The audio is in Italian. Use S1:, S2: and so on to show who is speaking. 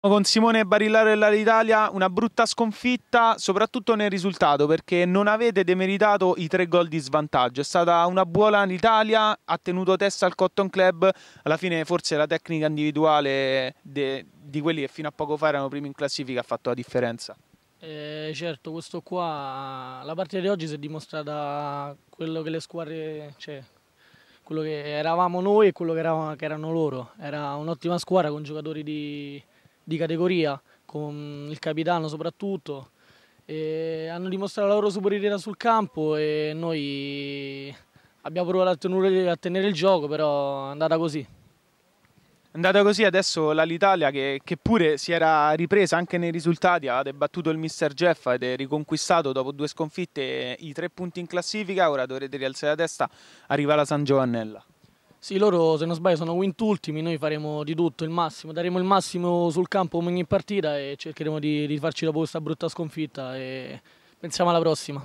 S1: Con Simone Barillaro dell'Italia una brutta sconfitta, soprattutto nel risultato, perché non avete demeritato i 3 gol di svantaggio. È stata una buona l'Italia, ha tenuto testa al Cotton Club, alla fine forse la tecnica individuale di quelli che fino a poco fa erano primi in classifica ha fatto la differenza.
S2: Certo, questo qua, la partita di oggi si è dimostrata quello che le squadre, cioè quello che eravamo noi e quello che erano loro. Era un'ottima squadra con giocatori di categoria, con il capitano soprattutto. E hanno dimostrato la loro superiorità sul campo e noi abbiamo provato a tenere il gioco, però è andata così.
S1: È andata così adesso l'Italia che pure si era ripresa anche nei risultati, avete battuto il Mister Jeff, avete riconquistato dopo 2 sconfitte i 3 punti in classifica, ora dovrete rialzare la testa, arriva la San Giovannella.
S2: Sì, loro se non sbaglio sono quintultimi, noi faremo di tutto, il massimo, daremo il massimo sul campo come ogni partita e cercheremo di farci dopo questa brutta sconfitta e pensiamo alla prossima.